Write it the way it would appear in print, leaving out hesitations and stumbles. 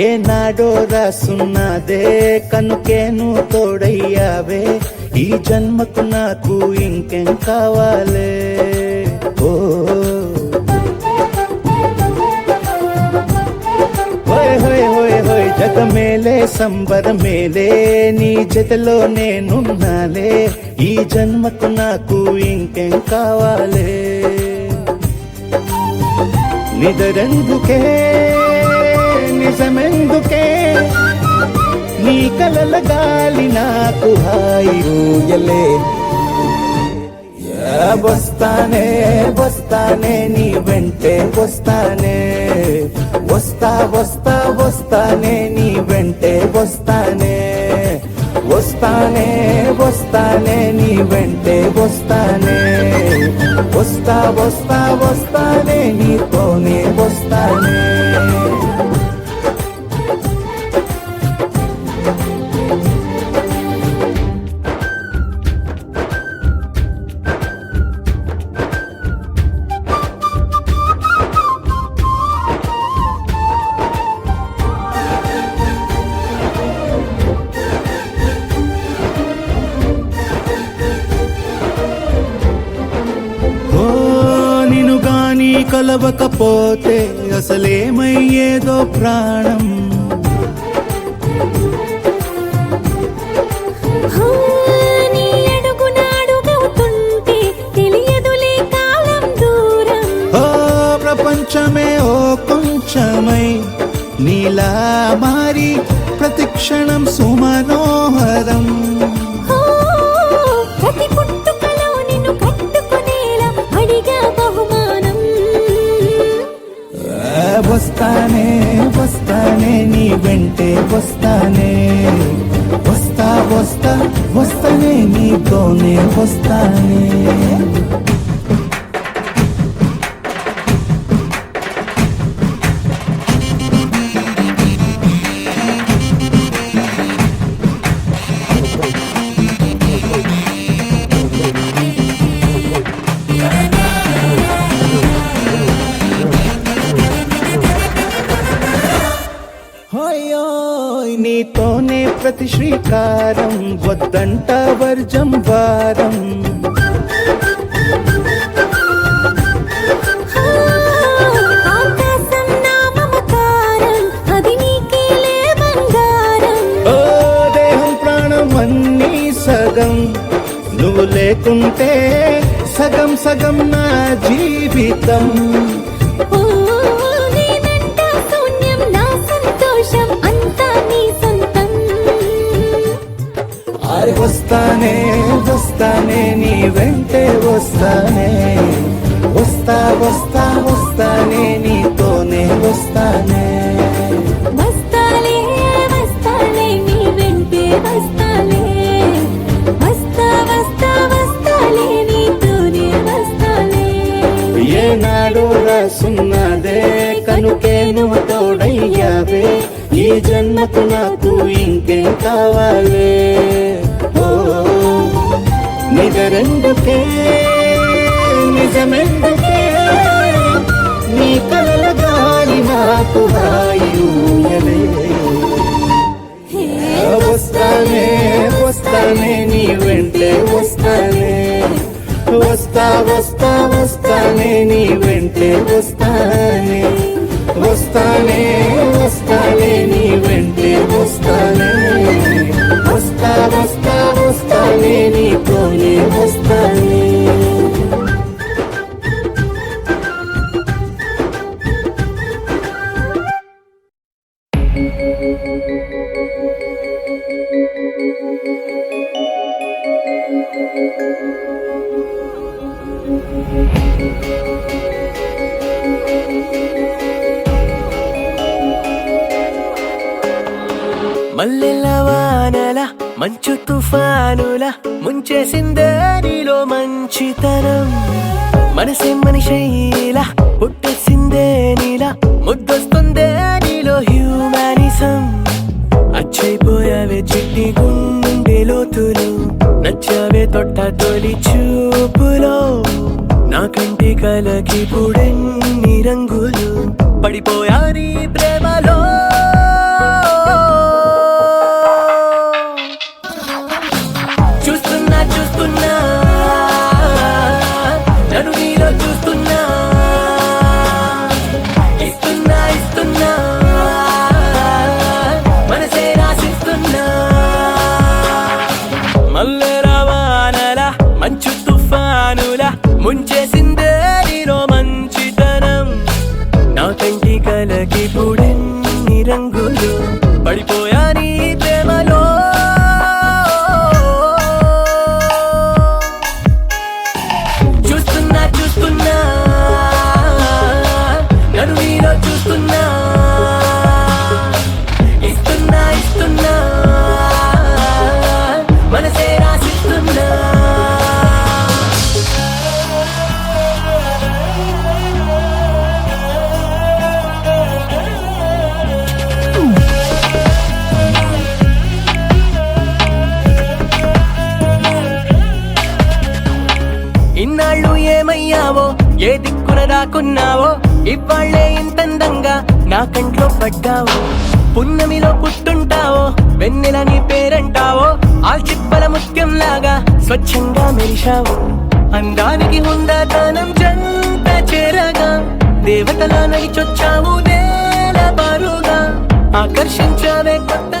ఏనాడో రాసున్నదే కనుకేను తోడయ్యావే ఈ జన్మకు నాకు ఇంకేం కావాలే ఓ హోయ్ హోయ్ హోయ్ హోయ్ జగమేలే సంబరమేలే నీ జతలో నేనున్నాలే ఈ జన్మకు నాకు ఇంకేం కావాలే నిదరెందుకే నిజమెందుకే నీ కలల గాలి నాకు హాయిలే వస్తానే వస్తానే నీ వెంటే వస్తానే వస్తా వస్తా వస్తానే నీ వెంటే వస్తానే వస్తానే వస్తానే నీ వెంటే వస్తానే వస్తా వస్తా వస్తానే నీతోనే వస్తానే కలవకపోతే అసలేమయ్యేదో ప్రాణం ప్రపంచమే ఓ కొంచెమై నీలా మారి ప్రతిక్షణం సుమనోహరం వస్తానే వస్తానే నీ వెంటే వస్తానే వస్తా వస్తా వస్తానే నీతోనే వస్తానే నీతోనే ప్రతి శ్రీకారం వద్దంట వర్జం వారం ఓ దేహం ప్రాణం అన్నీ సగం నువ్వు లేకుంటే సగం సగం నా జీవితం వస్తానే వస్తానే నీ వెంటే వస్తానే వస్తా వస్తా వస్తానే నీతోనే వస్తానే వస్తాలే వస్తాలే నీ వెంటే వస్తాలే వస్తా వస్తా వస్తాలే నీతోనే వస్తాలే ఏనాడో రాసున్నదే కనుకేను తోడయ్యావే ఈ జన్మకు నాకు ఇంకేం కావాలే నిజరెందుకే నిజమెందుకే నీ కలల గాలి నాకు హాయిలే వస్తానే వస్తానే నీ వెంటే వస్తానే వస్తా వస్తా వస్తానే నీ వెంటే వస్తానే వస్తానే వస్తానే నీ వెంటే వస్తానే వస్తా వస్తా వస్తానే నీతోనే వస్తానే మల్లెల వానల మంచు తుఫానుల ముంచేసిందే నీలో మంచితనం మనసే మనిషైలా పుట్టేసిందే నీలా ముద్దొస్తుందే నీలో హ్యూమానిజం అచ్చైపోయావే చిట్టి గుండె లోతులు నచ్చావే తొట్ట తొలి చూపులో నా కంటి కలకి పుడెన్ని రంగులు పడిపోయా నీ ప్రేమలో ఏ దిక్కున దాక్కున్నావో ఇవాళ్లే ఇంతందంగా నా కంట్లో పడ్డావు. పున్నమిలో పుట్టుంటావో వెన్నెల నీ పేరంటావో ఆల్చిప్పల ముత్యం లాగా స్వచ్ఛంగా మెరిశావు. అందానికి హుందాతనం జంట చేరగా దేవతలా నడిచొచ్చావు నేల బారుగా ఆకర్షించావే కొత్త